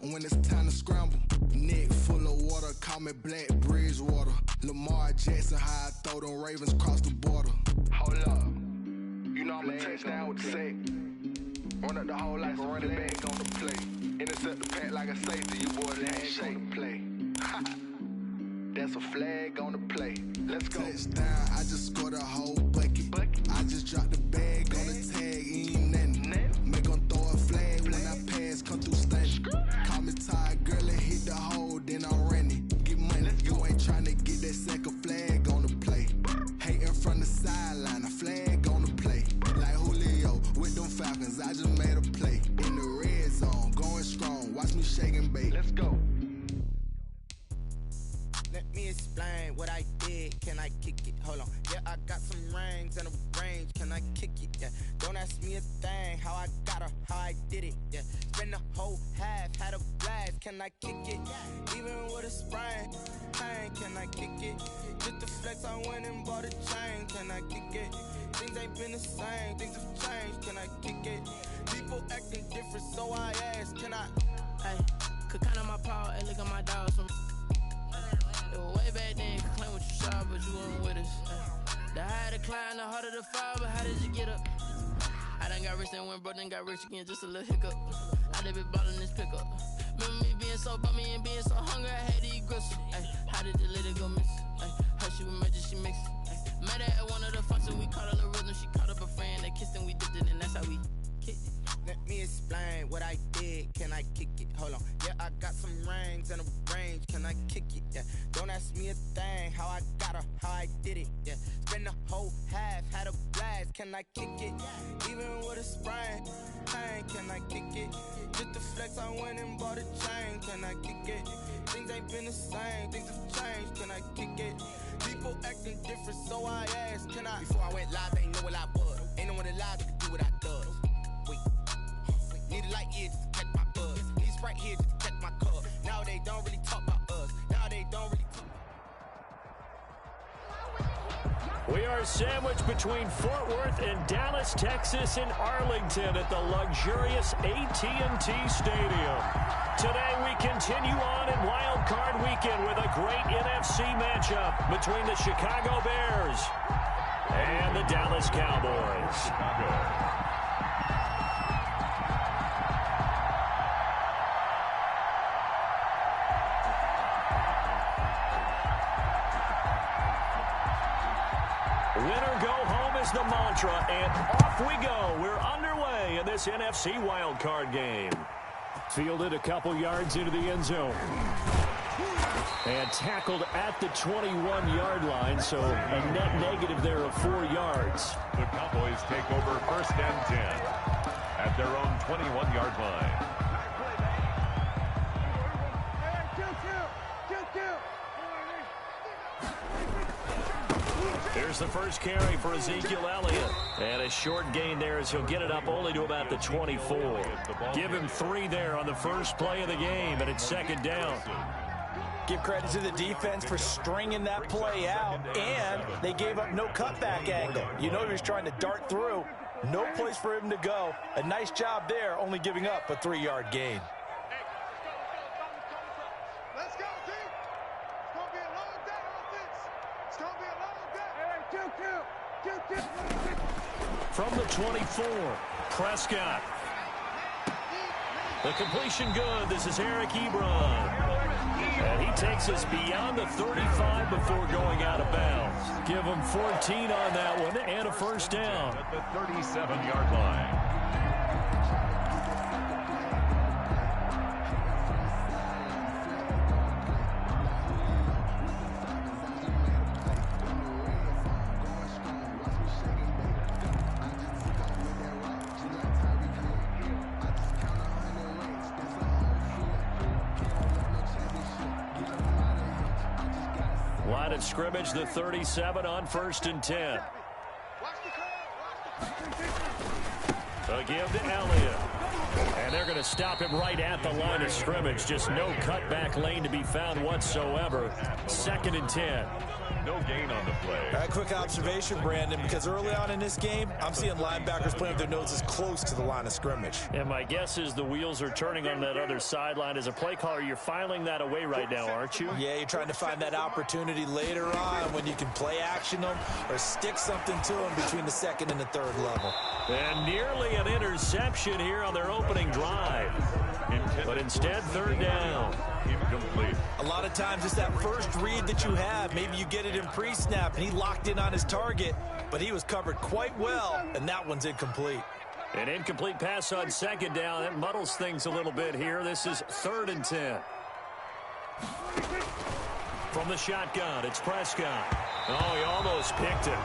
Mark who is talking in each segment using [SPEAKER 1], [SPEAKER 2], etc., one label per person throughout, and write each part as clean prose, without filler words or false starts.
[SPEAKER 1] when it's time to scramble. Neck full of water, call me Black Bridgewater. Lamar Jackson, how I throw them Ravens across the border. Hold up, you know I'm a touchdown with the sack. Run up the whole life, running back on the play. Intercept the pack like a safety, you boys ain't on the play. That's a flag on the play. Let's go. Touchdown, I just scored a whole bucket. I just dropped the bag on the tag, ain't nothing. Make them throw a flag when I pass, come through stunning. Call me tired, girl, and hit the hole, then I'm running. Get money, you ain't tryna get that second flag on the play. Hating from the sideline, a flag on the play. Like Julio with them Falcons, I just made a play. In the red zone, going strong, watch me shake and bake. Let's go.
[SPEAKER 2] Let me explain what I did. Can I kick it? Hold on. Yeah, I got some rings and a range. Can I kick it? Yeah. Don't ask me a thing. How I got her, how I did it. Yeah. Spend the whole half, had a blast. Can I kick it? Even with a sprain. Pain, can I kick it? Just the flex, I went and bought a chain. Can I kick it? Things ain't been the same. Things have changed. Can I kick it? People acting different, so I ask. Can I?
[SPEAKER 3] Hey, could count on my power. Hey, look at my dogs. Way back then, you could claim what you saw, but you weren't with us. The higher the climb, the harder the fall, but how did you get up? I done got rich and went broke, then got rich again, just a little hiccup. I done been ballin' this pickup. Remember me being so bummy and being so hungry, I had to eat gristle. How did the lady go miss? Her she was magic, she mixed. Met her at one of the functions, we caught her the rhythm, she caught up a friend, they kissed and we dipped it, and that's how we kicked it.
[SPEAKER 2] Let me explain what I did. Can I kick it? Hold on. Yeah, I got some rings and a range. Can I kick it? Yeah. Don't ask me a thing. How I got her, how I did it. Yeah. Spend the whole half, had a blast. Can I kick it? Even with a sprain. Pain, can I kick it? Just the flex, I went and bought a chain. Can I kick it? Things ain't been the same. Things have changed. Can I kick it? People acting different, so I asked. Can I? Before I went live, they ain't know what I was. Ain't no one alive that could do what I does. Wait. Need a light here just to catch my buzz. Need Sprite here just to catch my cup. Now they don't really talk about us. Now they don't really talk about us.
[SPEAKER 4] We are sandwiched between Fort Worth and Dallas, Texas, and Arlington at the luxurious AT&T Stadium. Today we continue on in Wild Card Weekend with a great NFC matchup between the Chicago Bears and the Dallas Cowboys. Winner go home is the mantra, and off we go. We're underway in this NFC wildcard game. Fielded a couple yards into the end zone. And tackled at the 21-yard line, so a net negative there of 4 yards.
[SPEAKER 5] The Cowboys take over 1st and 10 at their own 21-yard line.
[SPEAKER 4] Here's the first carry for Ezekiel Elliott. And a short gain there as he'll get it up only to about the 24. Give him 3 there on the first play of the game, and it's 2nd down.
[SPEAKER 6] Give credit to the defense for stringing that play out, and they gave up no cutback angle. You know he was trying to dart through. No place for him to go. A nice job there, only giving up a 3-yard gain.
[SPEAKER 4] From the 24, Prescott. The completion good. This is Eric Ebron. And he takes us beyond the 35 before going out of bounds. Give him 14 on that one and a first down.
[SPEAKER 5] At the 37-yard line.
[SPEAKER 4] Line of scrimmage, the 37 on 1st and 10. A give to Elliott. And they're going to stop him right at the line of scrimmage. Just no cutback lane to be found whatsoever. 2nd and 10.
[SPEAKER 5] No gain on the play.
[SPEAKER 6] A quick observation, Brandon, because early on in this game, I'm seeing linebackers playing with their noses close to the line of scrimmage.
[SPEAKER 4] And my guess is the wheels are turning on that other sideline. As a play caller, you're filing that away right now, aren't you?
[SPEAKER 6] Yeah, you're trying to find that opportunity later on when you can play action them or stick something to them between the second and the third level.
[SPEAKER 4] And nearly an interception here on their opening drive. But instead, third down.
[SPEAKER 5] Incomplete.
[SPEAKER 6] A lot of times it's that first read that you have. Maybe you get it in pre-snap, and he locked in on his target, but he was covered quite well, and that one's incomplete.
[SPEAKER 4] An incomplete pass on second down. That muddles things a little bit here. This is 3rd and 10. From the shotgun, it's Prescott. Oh, he almost picked it.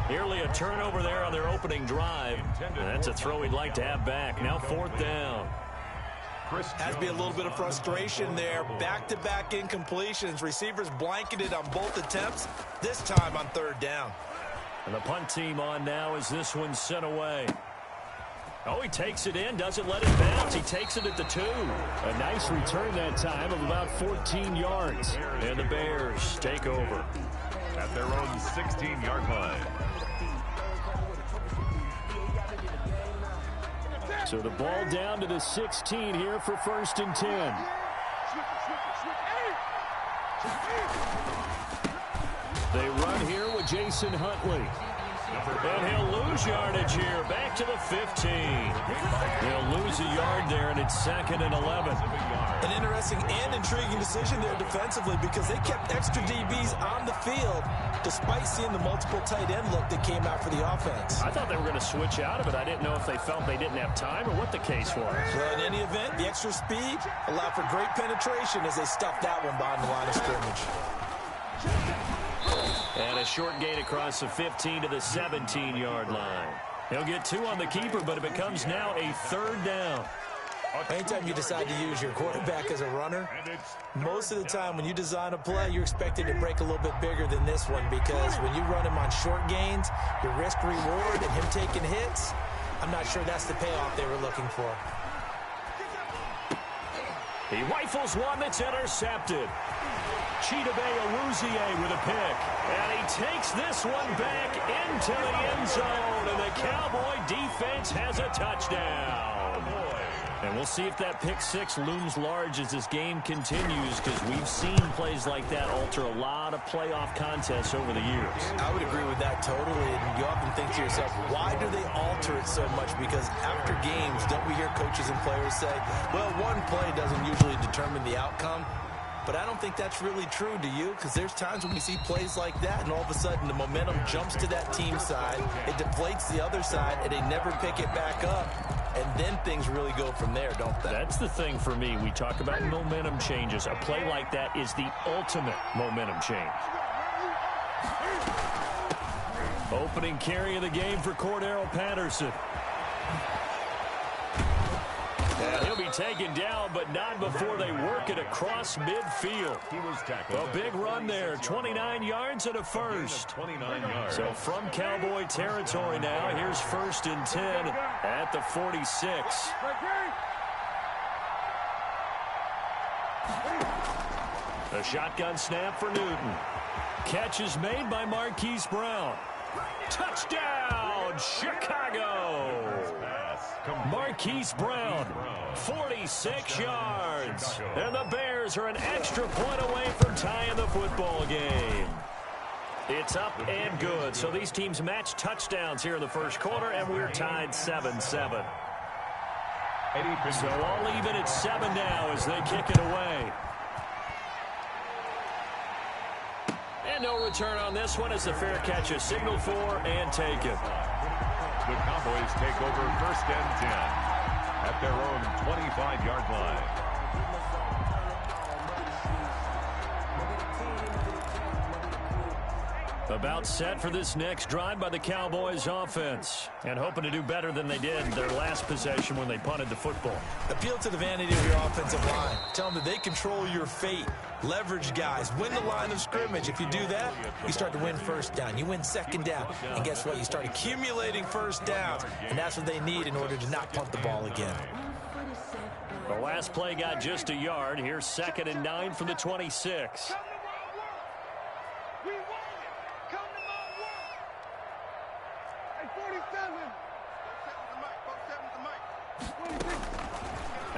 [SPEAKER 4] Nearly a turnover there on their opening drive. And that's a throw he'd like to have back. Now 4th down.
[SPEAKER 6] Has to be a little bit of frustration there. Back-to-back incompletions. Receivers blanketed on both attempts, this time on 3rd down.
[SPEAKER 4] And the punt team on now as this one's sent away. Oh, he takes it in, doesn't let it bounce. He takes it at the 2. A nice return that time of about 14 yards. And the Bears take over
[SPEAKER 5] at their own 16-yard line.
[SPEAKER 4] So the ball down to the 16 here for 1st and 10. They run here with Jason Huntley. And he'll lose yardage here. Back to the 15. They'll lose a yard there, and it's 2nd and 11.
[SPEAKER 6] An interesting and intriguing decision there defensively because they kept extra DBs on the field despite seeing the multiple tight end look that came out for the offense.
[SPEAKER 4] I thought they were going to switch out of it. I didn't know if they felt they didn't have time or what the case was.
[SPEAKER 6] Well, in any event, the extra speed allowed for great penetration as they stuffed that one behind the line of scrimmage.
[SPEAKER 4] And a short gain across the 15 to the 17-yard line. He'll get 2 on the keeper, but it becomes now a 3rd down.
[SPEAKER 6] Anytime you decide to use your quarterback as a runner, most of the time when you design a play, you're expected to break a little bit bigger than this one because when you run him on short gains, your risk-reward and him taking hits, I'm not sure that's the payoff they were looking for.
[SPEAKER 4] He rifles one that's intercepted. Chidobe Awuzie with a pick. And he takes this one back into the end zone. And the Cowboy defense has a touchdown. And we'll see if that pick 6 looms large as this game continues because we've seen plays like that alter a lot of playoff contests over the years.
[SPEAKER 6] I would agree with that totally. And you often think to yourself, why do they alter it so much? Because after games, don't we hear coaches and players say, well, one play doesn't usually determine the outcome. But I don't think that's really true, do you? Because there's times when we see plays like that, and all of a sudden the momentum jumps to that team side, it deflates the other side, and they never pick it back up. And then things really go from there, don't they?
[SPEAKER 4] That's the thing for me. We talk about momentum changes. A play like that is the ultimate momentum change. Opening carry of the game for Cordero Patterson. And he'll be taken down, but not before they work it across midfield.
[SPEAKER 5] He was tackled.
[SPEAKER 4] A big run there, 29 yards and a first.
[SPEAKER 5] 29 yards.
[SPEAKER 4] So from Cowboy territory now, here's 1st and 10 at the 46. A shotgun snap for Newton. Catch is made by Marquise Brown. Touchdown, Chicago! Marquise Brown, 46 yards. And the Bears are an extra point away from tying the football game. It's up and good. So these teams match touchdowns here in the first quarter, and we're tied 7-7. So all even at 7 now as they kick it away. And no return on this one as the fair catch is signaled for and taken.
[SPEAKER 5] The Cowboys take over 1st and 10 at their own 25-yard line.
[SPEAKER 4] About set for this next drive by the Cowboys offense. And hoping to do better than they did their last possession when they punted the football.
[SPEAKER 6] Appeal to the vanity of your offensive line. Tell them that they control your fate. Leverage guys. Win the line of scrimmage. If you do that, you start to win 1st down. You win 2nd down. And guess what? You start accumulating 1st downs. And that's what they need in order to not punt the ball again.
[SPEAKER 4] The last play got just a yard. Here's 2nd and 9 from the 26.
[SPEAKER 1] We waited. Come to my work. Hey, 47. 47 the mic.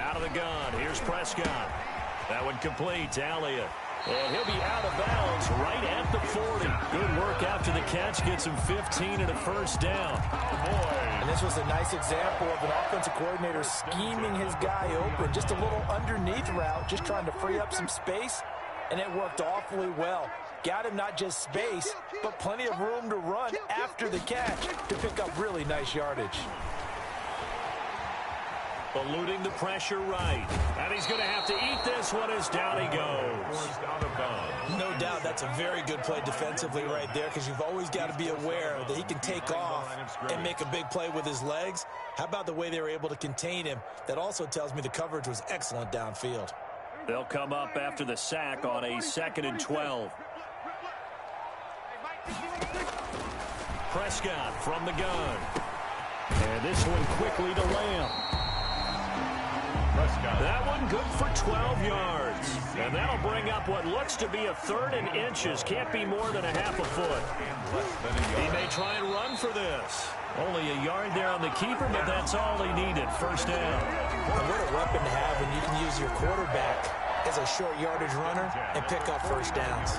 [SPEAKER 4] Out of the gun. Here's Prescott. That one complete to Elliott. And he'll be out of bounds right at the 40. Good work after the catch. Gets him 15 and a first down. Oh, boy.
[SPEAKER 6] And this was a nice example of an offensive coordinator scheming his guy open. Just a little underneath route, just trying to free up some space. And it worked awfully well. Got him not just space, but plenty of room to run after the catch to pick up really nice yardage.
[SPEAKER 4] Eluding the pressure right. And he's going to have to eat this one as down he goes.
[SPEAKER 6] No doubt that's a very good play defensively right there, because you've always got to be aware that he can take off and make a big play with his legs. How about the way they were able to contain him? That also tells me the coverage was excellent downfield.
[SPEAKER 4] They'll come up after the sack on a 2nd and 12. Prescott from the gun. And this one quickly to Lamb. That one good for 12 yards. And that'll bring up what looks to be a 3rd and inches. Can't be more than a half a foot. He may try and run for this. Only a yard there on the keeper, but that's all he needed. First down.
[SPEAKER 6] And what a weapon to have when you can use your quarterback as a short yardage runner and pick up first downs.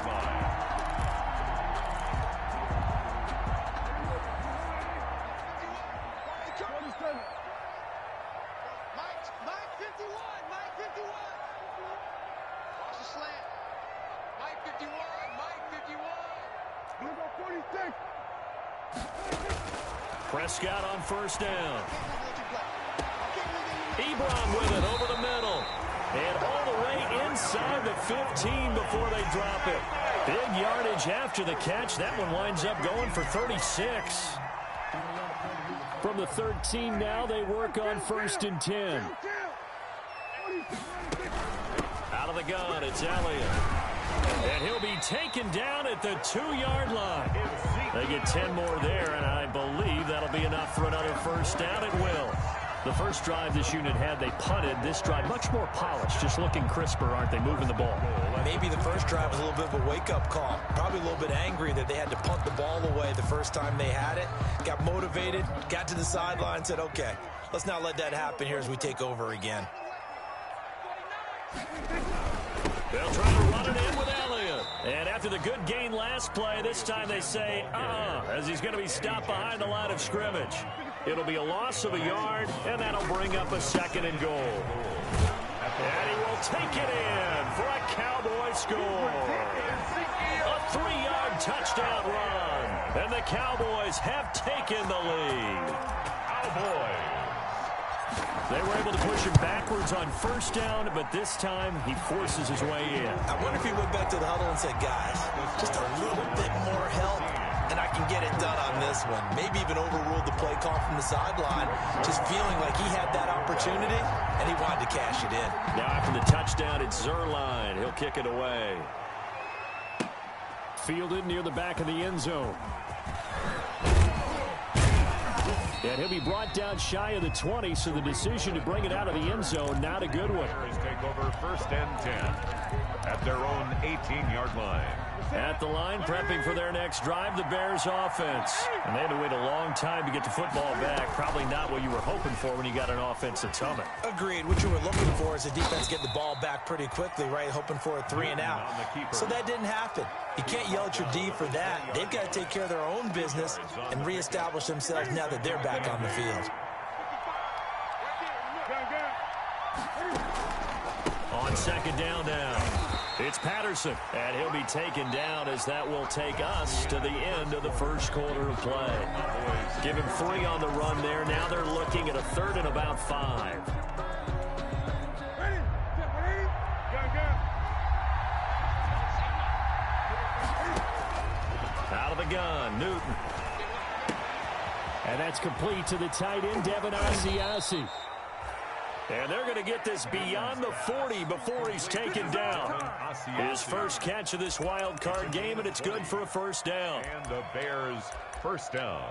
[SPEAKER 4] Prescott on first down. Ebron with it over the middle. And all the way inside the 15 before they drop it. Big yardage after the catch. That one winds up going for 36. From the 13 now, they work on 1st and 10. Out of the gun, it's Elliott. And he'll be taken down at the 2-yard line. They get 10 more there, and I believe that'll be enough for another first down. It will. The first drive this unit had, they punted. This drive, much more polished, just looking crisper, aren't they, moving the ball?
[SPEAKER 6] Maybe the first drive was a little bit of a wake-up call. Probably a little bit angry that they had to punt the ball away the first time they had it. Got motivated, got to the sideline, said, okay, let's not let that happen here as we take over again.
[SPEAKER 4] They'll try to run it in with Elliott. And after the good gain last play, this time they say, as he's going to be stopped behind the line of scrimmage. It'll be a loss of a yard, and that'll bring up a 2nd and goal. And he will take it in for a Cowboy score. A 3-yard touchdown run. And the Cowboys have taken the lead. Cowboys. They were able to push him backwards on first down, but this time he forces his way in.
[SPEAKER 6] I wonder if he went back to the huddle and said, guys, just a little bit more help, and I can get it done on this one. Maybe even overruled the play call from the sideline, just feeling like he had that opportunity, and he wanted to cash it in.
[SPEAKER 4] Now after the touchdown, it's Zerline. He'll kick it away. Fielded near the back of the end zone. And he'll be brought down shy of the 20, so the decision to bring it out of the end zone, not a good one.
[SPEAKER 5] Take over 1st and 10 at their own 18-yard line.
[SPEAKER 4] At the line, prepping for their next drive, the Bears offense. And they had to wait a long time to get the football back. Probably not what you were hoping for when you got an offense that's humming.
[SPEAKER 6] Agreed. What you were looking for is the defense get the ball back pretty quickly, right? Hoping for a 3 and out. So that didn't happen. You can't yell at your D for that. They've got to take care of their own business and reestablish themselves now that they're back on the field.
[SPEAKER 4] On 2nd down now, it's Patterson, and he'll be taken down as that will take us to the end of the first quarter of play. Give him 3 on the run there. Now they're looking at a 3rd and about 5. Out of the gun, Newton. And that's complete to the tight end, Devin Asiasi. And they're going to get this beyond the 40 before he's taken down. His first catch of this wild card game, and it's good for a first down.
[SPEAKER 5] And the Bears first down.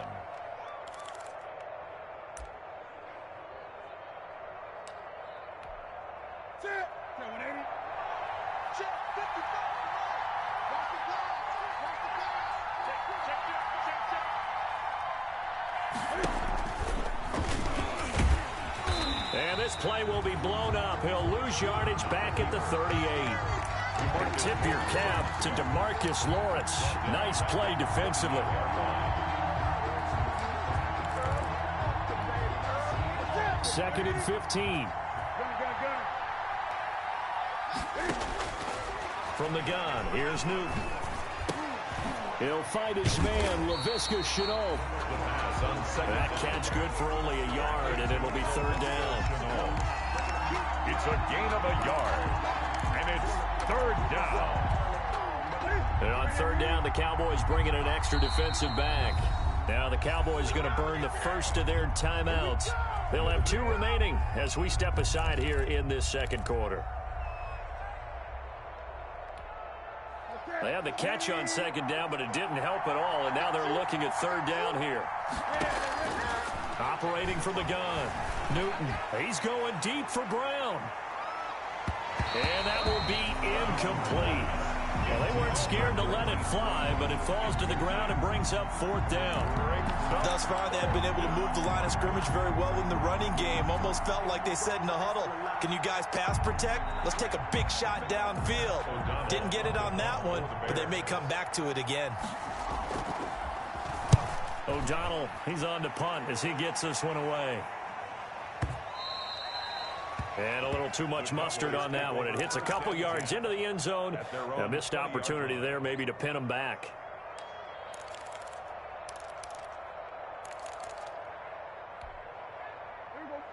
[SPEAKER 4] this play will be blown up. He'll lose yardage back at the 38. Tip your cap to DeMarcus Lawrence. Nice play defensively. Second and 15. From the gun, here's Newton. He'll fight his man, Laviska Shenault. That catch good for only a yard, and it'll be third down.
[SPEAKER 5] It's a gain of a yard, and it's third down.
[SPEAKER 4] And on third down, the Cowboys bring in an extra defensive back. Now the Cowboys going to burn the first of their timeouts. They'll have 2 remaining as we step aside here in this second quarter. They had the catch on second down, but it didn't help at all, and now they're looking at third down here. Operating from the gun, Newton. He's going deep for Brown. And that will be incomplete. Well, they weren't scared to let it fly, but it falls to the ground and brings up fourth down.
[SPEAKER 6] Thus far, they have been able to move the line of scrimmage very well in the running game. Almost felt like they said in the huddle, can you guys pass protect? Let's take a big shot downfield. Didn't get it on that one, but they may come back to it again.
[SPEAKER 4] O'Donnell, he's on to punt as he gets this one away. And a little too much mustard on that one. It hits a couple yards into the end zone. A missed opportunity there maybe to pin him back.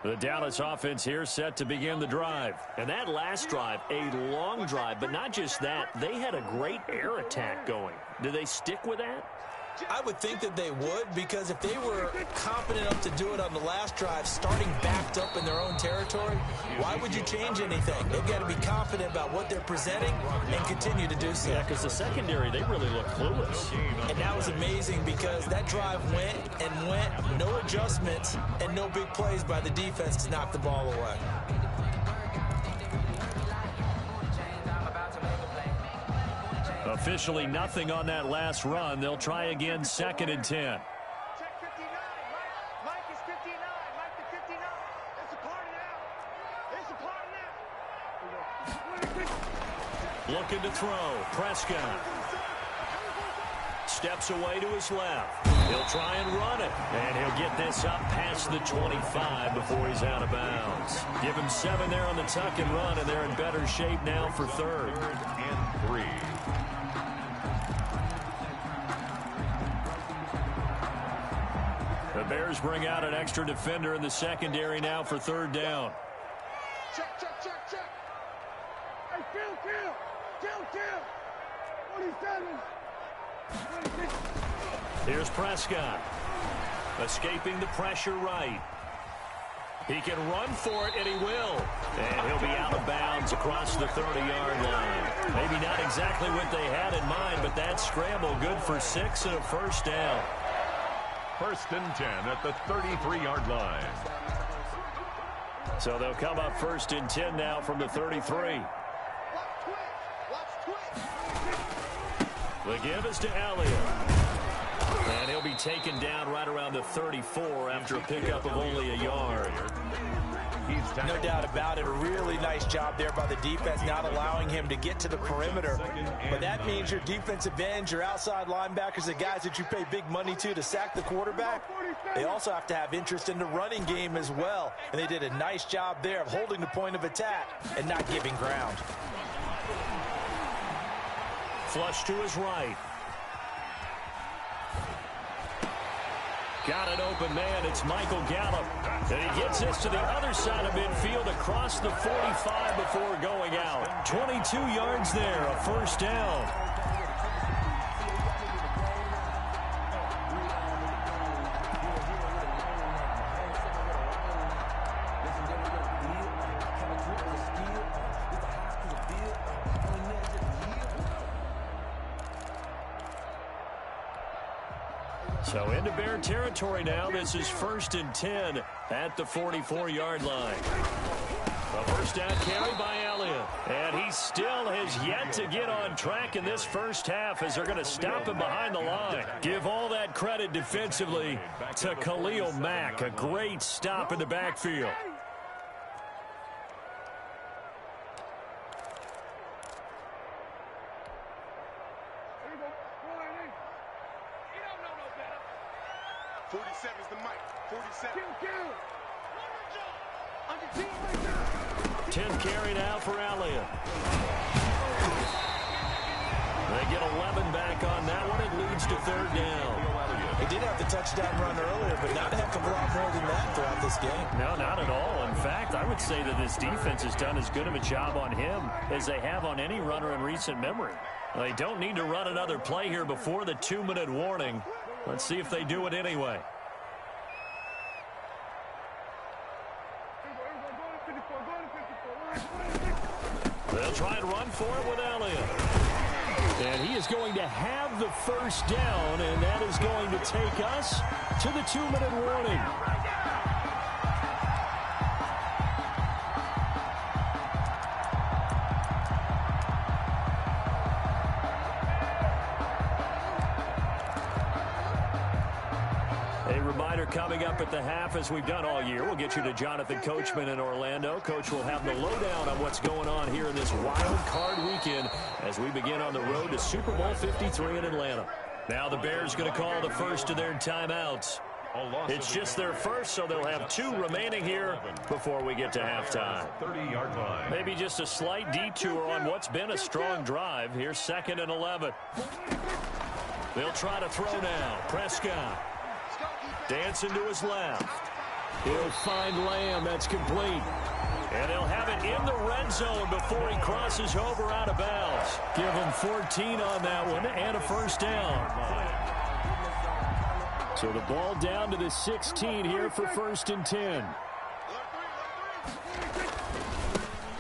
[SPEAKER 4] The Dallas offense here set to begin the drive. And that last drive, a long drive, but not just that. They had a great air attack going. Do they stick with that?
[SPEAKER 6] I would think that they would, because if they were confident enough to do it on the last drive, starting backed up in their own territory, why would you change anything? They've got to be confident about what they're presenting and continue to do so.
[SPEAKER 4] Yeah, because the secondary, they really look clueless.
[SPEAKER 6] And that was amazing because that drive went and went, no adjustments and no big plays by the defense to knock the ball away.
[SPEAKER 4] Officially nothing on that last run. They'll try again, second and 10.
[SPEAKER 7] Check 59. Mike is 59. Mike to 59. It's a party now. It's a party now.
[SPEAKER 4] Looking to throw. Prescott. Steps away to his left. He'll try and run it. And he'll get this up past the 25 before he's out of bounds. Give him 7 there on the tuck and run, and they're in better shape now for third.
[SPEAKER 5] Third and 3.
[SPEAKER 4] The Bears bring out an extra defender in the secondary now for third down.
[SPEAKER 7] Check. Hey, kill. 47.
[SPEAKER 4] Here's Prescott. Escaping the pressure right. He can run for it, and he will. And he'll be out of bounds across the 30-yard line. Maybe not exactly what they had in mind, but that scramble good for 6 and a first down.
[SPEAKER 5] First and 10 at the 33-yard line.
[SPEAKER 4] So they'll come up first and 10 now from the 33. The give is to Elliott. And he'll be taken down right around the 34 after a pickup of only a yard.
[SPEAKER 6] No doubt about it. A really nice job there by the defense, not allowing him to get to the perimeter. But that means your defensive ends, your outside linebackers, the guys that you pay big money to sack the quarterback, they also have to have interest in the running game as well. And they did a nice job there of holding the point of attack and not giving ground.
[SPEAKER 4] Flush to his right. Got an open man. It's Michael Gallup. And he gets this to the other side of midfield across the 45 before going out. 22 yards there, a first down. So into Bear territory now. This is first and 10 at the 44-yard line. A first down carry by Elliott. And he still has yet to get on track in this first half as they're going to stop him behind the line. Give all that credit defensively to Khalil Mack. A great stop in the backfield.
[SPEAKER 7] 47's the mic. 47.
[SPEAKER 4] 10th carry now for Elliott. They get 11 back on that one. It leads to 3rd down.
[SPEAKER 6] He did have the touchdown run earlier, but not a heck of a lot more than that throughout this game.
[SPEAKER 4] No, not at all. In fact, I would say that this defense has done as good of a job on him as they have on any runner in recent memory. They don't need to run another play here before the 2-minute warning. Let's see if they do it anyway. They'll try and run for it with Elliott. And he is going to have the 1st down, and that is going to take us to the 2-minute warning. A reminder coming up at the half, as we've done all year, we'll get you to Jonathan Coachman in Orlando. Coach will have the lowdown on what's going on here in this wild card weekend as we begin on the road to Super Bowl 53 in Atlanta. Now the Bears going to call the first of their timeouts. It's just their first, so they'll have 2 remaining here before we get to halftime.
[SPEAKER 5] 30-yard line.
[SPEAKER 4] Maybe just a slight detour on what's been a strong drive. Here's 2nd and 11. They'll try to throw now. Prescott dancing to his left. He'll find Lamb. That's complete. And they'll have it in the red zone before he crosses over out of bounds. Give him 14 on that one and a 1st down. So the ball down to the 16 here for 1st and 10.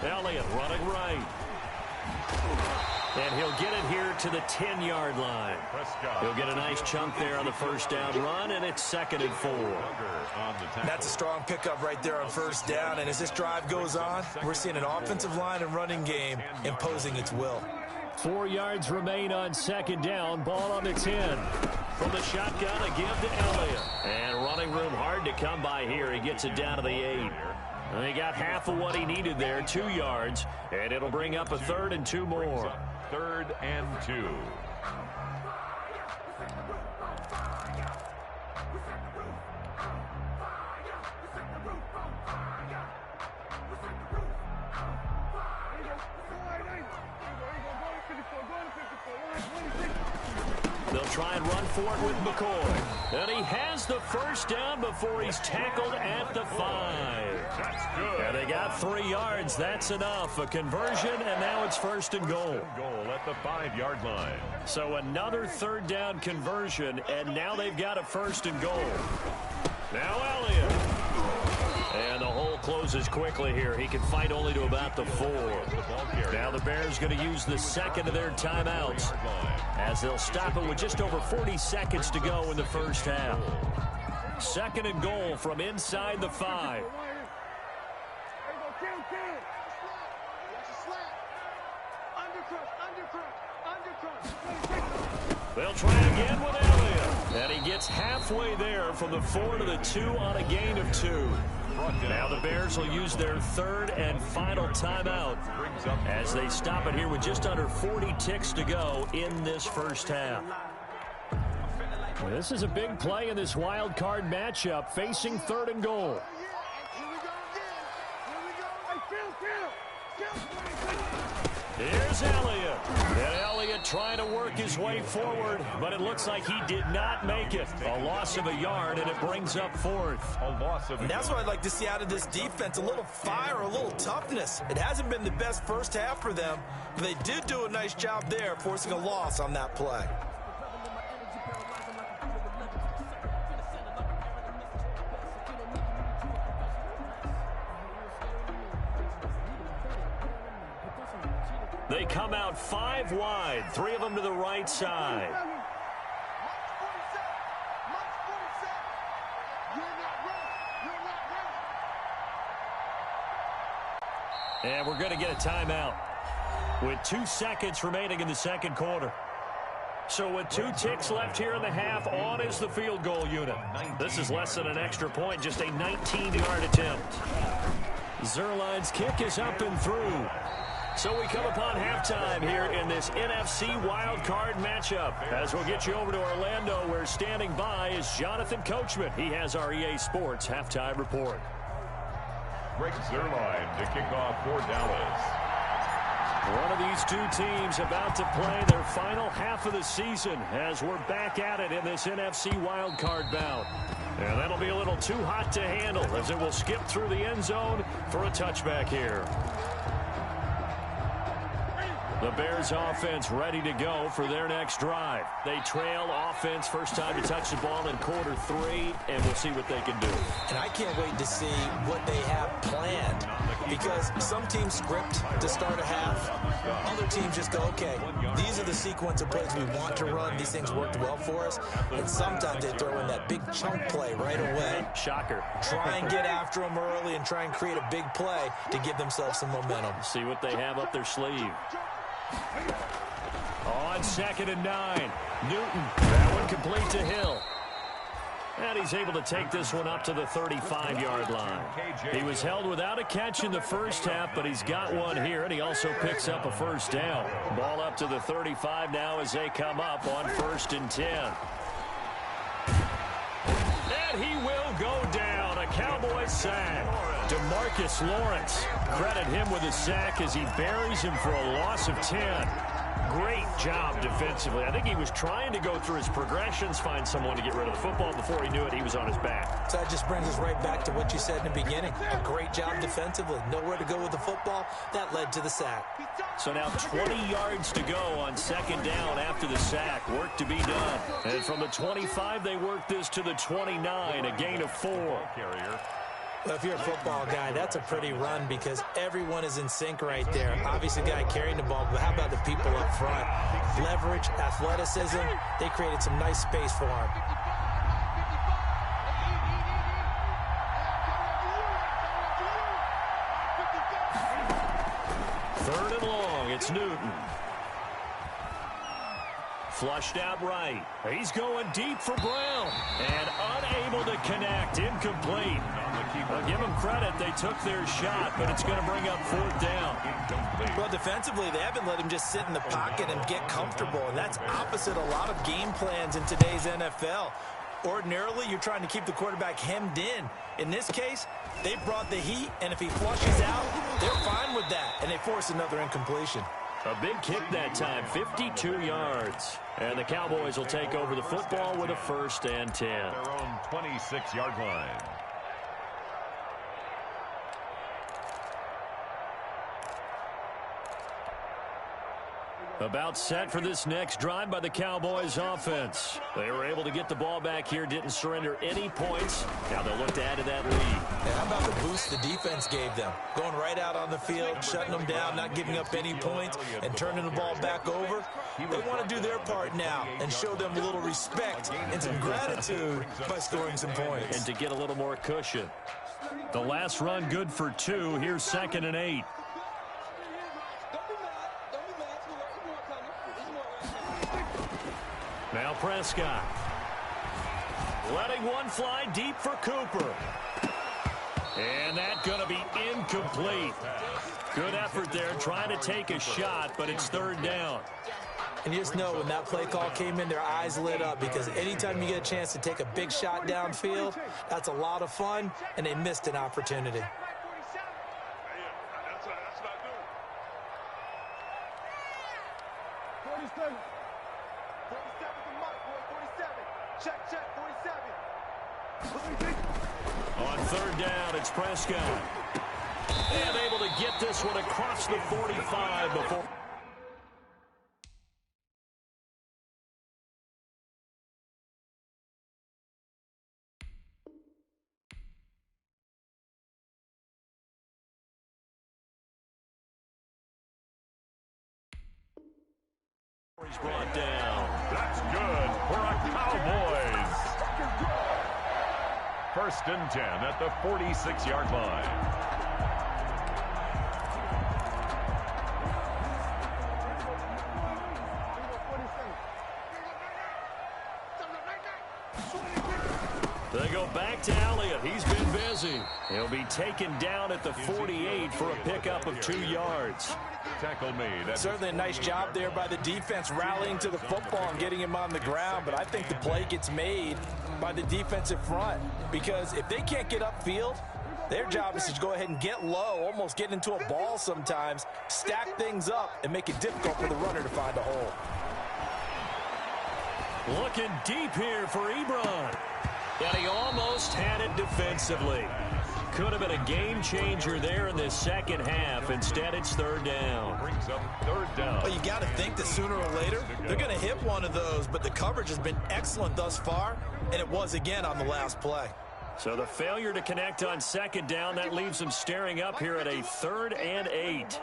[SPEAKER 4] Elliott running right. And he'll get it here to the 10-yard line. He'll get a nice chunk there on the 1st down run, and it's 2nd and 4.
[SPEAKER 6] That's a strong pickup right there on 1st down, and as this drive goes on, we're seeing an offensive line and running game imposing its will.
[SPEAKER 4] 4 yards remain on 2nd down. Ball on the 10. From the shotgun, a give to Elliott. And running room hard to come by here. He gets it down to the 8. And he got half of what he needed there, 2 yards, and it'll bring up a 3rd and 2 more.
[SPEAKER 5] 3rd and 2.
[SPEAKER 4] They'll try and run for it with McCoy. And he has the 1st down before he's tackled at the 5.
[SPEAKER 5] That's good.
[SPEAKER 4] And they got 3 yards. That's enough. A conversion, and now it's 1st and goal.
[SPEAKER 5] Goal at the 5-yard line.
[SPEAKER 4] So another 3rd down conversion, and now they've got a 1st and goal. Now Elliott. And the hole closes quickly here. He can fight only to about the 4. Now the Bears going to use the 2nd of their timeouts as they'll stop it with just over 40 seconds to go in the 1st half. 2nd and goal from inside the 5. They'll try again with Elliott. And he gets halfway there from the 4 to the 2 on a gain of 2. Now the Bears will use their 3rd and final timeout as they stop it here with just under 40 ticks to go in this 1st half. This is a big play in this wild card matchup, facing 3rd and goal. Here's Elliott. And Elliott trying to work his way forward, but it looks like he did not make it. A loss of a yard, and it brings up 4th.
[SPEAKER 5] A loss of a
[SPEAKER 6] And that's what I'd like to see out of this defense, a little fire, a little toughness. It hasn't been the best 1st half for them, but they did do a nice job there, forcing a loss on that play.
[SPEAKER 4] They come out 5 wide, 3 of them to the right side. And we're going to get a timeout with 2 seconds remaining in the 2nd quarter. So with 2 ticks left here in the half, on is the field goal unit. This is less than an extra point, just a 19-yard attempt. Zerline's kick is up and through. So we come upon halftime here in this NFC wildcard matchup. As we'll get you over to Orlando, where standing by is Jonathan Coachman. He has our EA Sports halftime report.
[SPEAKER 5] Greg Zuerlein to kick off for Dallas.
[SPEAKER 4] One of these two teams about to play their final half of the season as we're back at it in this NFC wildcard bout. And that'll be a little too hot to handle as it will skip through the end zone for a touchback here. The Bears offense ready to go for their next drive. They trail offense, first time to touch the ball in quarter 3, and we'll see what they can do.
[SPEAKER 6] And I can't wait to see what they have planned, because some teams script to start a half. Other teams just go, okay, these are the sequence of plays we want to run. These things worked well for us. And sometimes they throw in that big chunk play right away.
[SPEAKER 4] Shocker.
[SPEAKER 6] Try and get after them early and try and create a big play to give themselves some momentum.
[SPEAKER 4] See what they have up their sleeve. On 2nd and 9. Newton. That one complete to Hill. And he's able to take this one up to the 35-yard line. He was held without a catch in the first half, but he's got one here, and he also picks up a first down. Ball up to the 35 now as they come up on 1st and 10. And he will go down. A Cowboys sack. DeMarcus Lawrence. Credit him with a sack as he buries him for a loss of 10. Great job defensively. I think he was trying to go through his progressions, find someone to get rid of the football. Before he knew it, he was on his back.
[SPEAKER 6] So that just brings us right back to what you said in the beginning. A great job defensively. Nowhere to go with the football. That led to the sack.
[SPEAKER 4] So now 20 yards to go on 2nd down after the sack. Work to be done. And from the 25, they work this to the 29, a gain of 4.
[SPEAKER 6] Well, if you're a football guy, that's a pretty run because everyone is in sync right there. Obviously, the guy carrying the ball, but how about the people up front? Leverage, athleticism, they created some nice space for him.
[SPEAKER 4] Third and long, it's Newton. Flushed out right. He's going deep for Brown. And unable to connect. Incomplete. I'll give them credit. They took their shot, but it's going to bring up 4th down.
[SPEAKER 6] Well, defensively, they haven't let him just sit in the pocket and get comfortable, and that's opposite a lot of game plans in today's NFL. Ordinarily, you're trying to keep the quarterback hemmed in. In this case, they brought the heat, and if he flushes out, they're fine with that, and they force another incompletion.
[SPEAKER 4] A big kick that time, 52 yards. And the Cowboys will take over the football with a 1st and 10.
[SPEAKER 5] Their own 26-yard line.
[SPEAKER 4] About set for this next drive by the Cowboys offense. They were able to get the ball back here, didn't surrender any points. Now they'll look to add to that lead.
[SPEAKER 6] And how about the boost the defense gave them? Going right out on the field, shutting them down, not giving up any points, and turning the ball back over. They want to do their part now and show them a little respect and some gratitude by scoring some points.
[SPEAKER 4] And to get a little more cushion. The last run good for 2. Here's 2nd and 8. Now Prescott. Letting one fly deep for Cooper. And that's going to be incomplete. Good effort there trying to take a shot, but it's 3rd down.
[SPEAKER 6] And you just know when that play call came in, their eyes lit up because anytime you get a chance to take a big shot downfield, that's a lot of fun, and they missed an opportunity.
[SPEAKER 4] On 3rd down, it's Prescott. And able to get this one across the 45 before. He's brought down.
[SPEAKER 5] That's good for our Cowboys. 1st and 10 at the 46-yard line.
[SPEAKER 4] They go back to Elliott. He's been busy. He'll be taken down at the 48 for a pickup of 2 yards.
[SPEAKER 5] Tackle made.
[SPEAKER 6] Certainly a nice job there by the defense rallying to the football and getting him on the ground, but I think the play gets made by the defensive front because if they can't get upfield, their job is to go ahead and get low, almost get into a ball sometimes, stack things up, and make it difficult for the runner to find a hole.
[SPEAKER 4] Looking deep here for Ebron. And he almost had it defensively. Could have been a game changer there in this second half. Instead, it's third down.
[SPEAKER 5] Brings up third down.
[SPEAKER 6] Well, you got to think that sooner or later, they're going to hit one of those, but the coverage has been excellent thus far, and it was again on the last play.
[SPEAKER 4] So the failure to connect on second down, that leaves them staring up here at a 3rd and 8.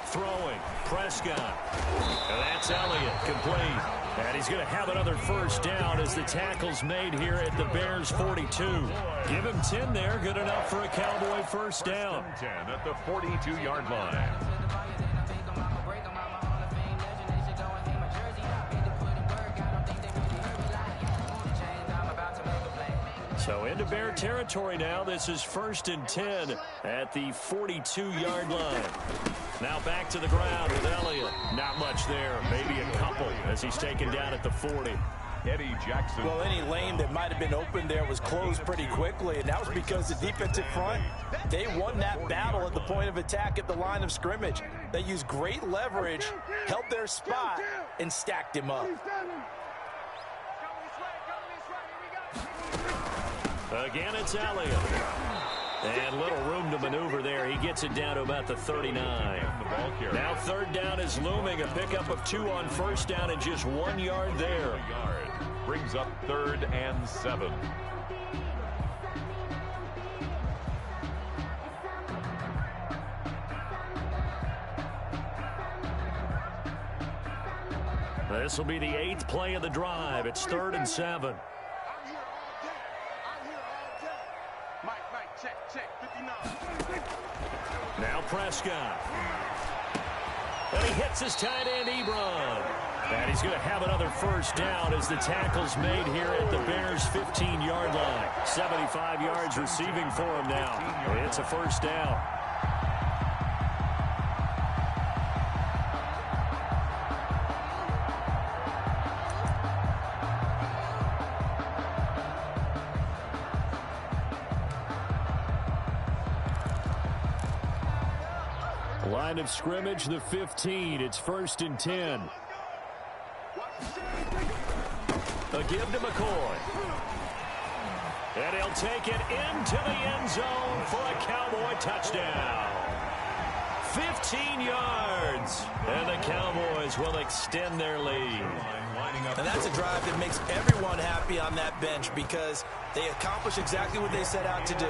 [SPEAKER 4] Throwing, Prescott. And that's Elliott, complete. And he's going to have another first down as the tackle's made here at the Bears' 42. Give him 10 there, good enough for a Cowboy first down.
[SPEAKER 5] 10 at the 42-yard line.
[SPEAKER 4] So into Bear territory now. This is 1st and 10 at the 42-yard line. Now back to the ground with Elliott. Not much there, maybe a couple as he's taken down at the 40.
[SPEAKER 5] Eddie Jackson.
[SPEAKER 6] Well, any lane that might have been open there was closed pretty quickly, and that was because the defensive front, they won that battle at the point of attack at the line of scrimmage. They used great leverage, held their spot, and stacked him up.
[SPEAKER 4] Again, it's Elliott. And little room to maneuver there. He gets it down to about the 39. Now third down is looming. A pickup of 2 on first down and just 1 yard there.
[SPEAKER 5] Brings up 3rd and 7.
[SPEAKER 4] This will be the 8th play of the drive. It's 3rd and 7. Now Prescott. And he hits his tight end, Ebron. And he's going to have another first down as the tackle's made here at the Bears' 15-yard line. 75 yards receiving for him now. It's a first down. Line of scrimmage, the 15. It's 1st and 10. A give to McCoy. And he'll take it into the end zone for a Cowboy touchdown. 15 yards. And the Cowboys will extend their lead.
[SPEAKER 6] And that's a drive that makes everyone happy on that bench because they accomplish exactly what they set out to do.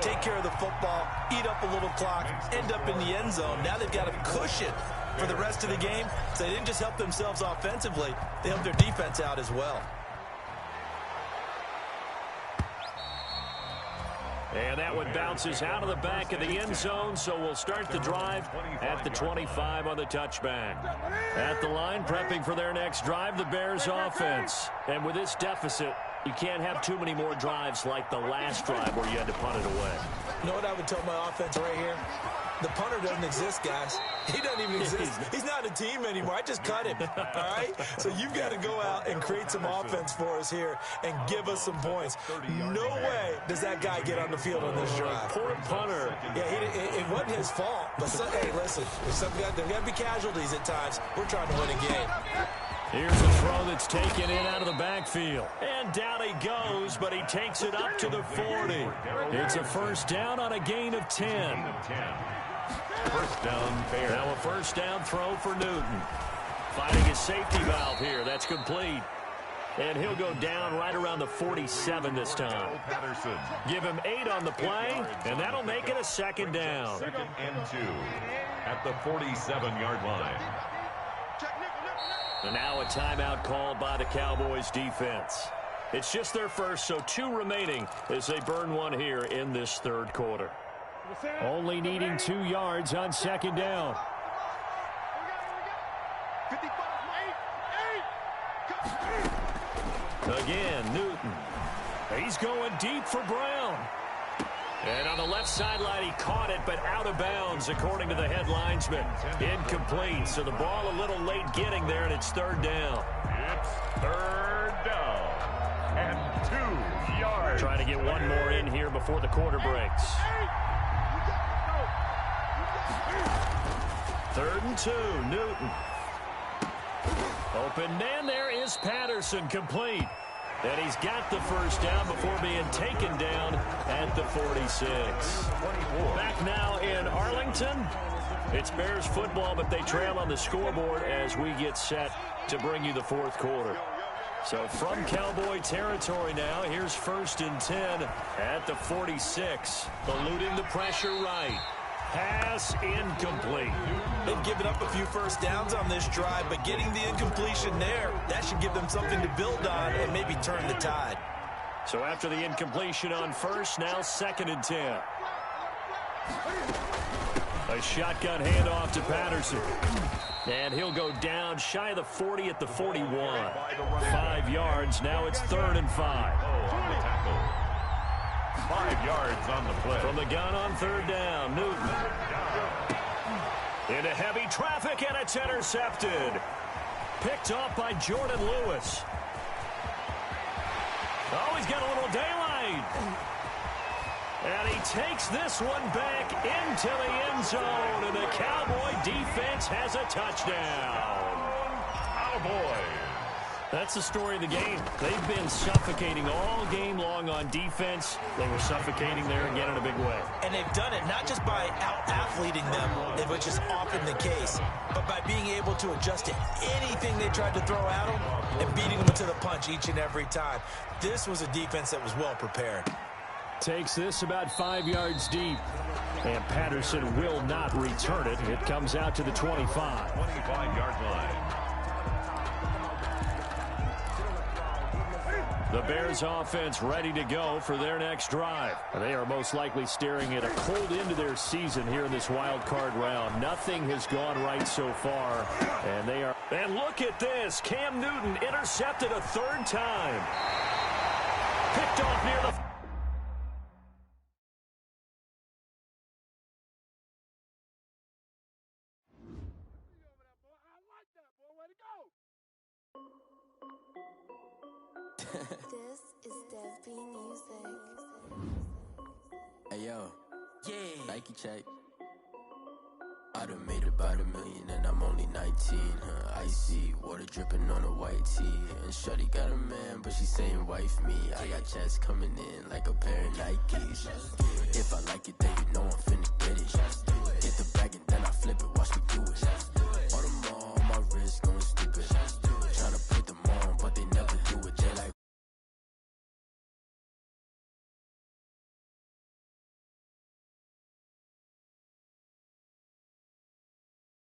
[SPEAKER 6] Take care of the football, eat up a little clock, end up in the end zone. Now they've got a cushion for the rest of the game. So they didn't just help themselves offensively, they helped their defense out as well.
[SPEAKER 4] And that one bounces out of the back of the end zone, so we'll start the drive at the 25 on the touchback. At the line, prepping for their next drive, the Bears offense. And with this deficit, you can't have too many more drives like the last drive where you had to punt it away.
[SPEAKER 6] You know what I would tell my offense right here? The punter doesn't exist, guys. He doesn't even exist. He's not a team anymore. I just cut him, all right? So you've got to go out and create some offense for us here and give us some points. No way does that guy get on the field on this drive.
[SPEAKER 4] Poor punter.
[SPEAKER 6] Yeah, it wasn't his fault. But, hey, listen, there got to be casualties at times. We're trying to win a game.
[SPEAKER 4] Here's a throw that's taken in out of the backfield. And down he goes, but he takes it up to the 40. It's a first down on a gain of 10.
[SPEAKER 5] First down, Bears.
[SPEAKER 4] Now a first down throw for Newton. Finding his safety valve here. That's complete. And he'll go down right around the 47 this time.
[SPEAKER 5] Patterson.
[SPEAKER 4] Give him 8 on the play, and that'll make it a second down.
[SPEAKER 5] 2nd and 2 at the 47-yard line.
[SPEAKER 4] And now a timeout called by the Cowboys defense. It's just their first, so 2 remaining as they burn one here in this third quarter. Only needing 2 yards on second down. Again, Newton. He's going deep for Brown. And on the left sideline, he caught it, but out of bounds, according to the head linesman. Incomplete, so the ball a little late getting there, and it's third down.
[SPEAKER 5] It's third down and 2 yards.
[SPEAKER 4] Trying to get one more in here before the quarter breaks. 3rd and 2, Newton. Open man, there is Patterson, complete. And he's got the first down before being taken down at the 46. Back now in Arlington. It's Bears football, but they trail on the scoreboard as we get set to bring you the fourth quarter. So from Cowboy territory now, here's 1st and 10 at the 46. Eluding the pressure right. Pass incomplete.
[SPEAKER 6] They've given up a few first downs on this drive, but getting the incompletion there, that should give them something to build on and maybe turn the tide.
[SPEAKER 4] So after the incompletion on first, now 2nd and 10. A shotgun handoff to Patterson. And he'll go down shy of the 40 at the 41. 5 yards. Now it's 3rd and 5.
[SPEAKER 5] 5 yards on the play.
[SPEAKER 4] From the gun on 3rd down, Newton. Into heavy traffic, and it's intercepted. Picked off by Jordan Lewis. Oh, he's got a little daylight. And he takes this one back into the end zone, and the Cowboy defense has a touchdown.
[SPEAKER 5] Cowboys.
[SPEAKER 4] That's the story of the game. They've been suffocating all game long on defense. They were suffocating there again in a big way.
[SPEAKER 6] And they've done it not just by out-athleting them, which is often the case, but by being able to adjust to anything they tried to throw at them and beating them to the punch each and every time. This was a defense that was well prepared.
[SPEAKER 4] Takes this about 5 yards deep. And Patterson will not return it. It comes out to the 25.
[SPEAKER 5] 25-yard line.
[SPEAKER 4] The Bears offense ready to go for their next drive. They are most likely staring at a cold end to their season here in this wild card round. Nothing has gone right so far, and they are. And look at this. Cam Newton intercepted a 3rd time. Picked off near the.
[SPEAKER 8] This is Dev B Music.
[SPEAKER 9] Hey yo, yeah, Nike check. I done made about $1 million and I'm only 19. Icy water dripping on a white tee. And shawty got a man, but she saying wife me. I got checks coming in like a pair of Nikes. If I like it, then you know I'm finna get it.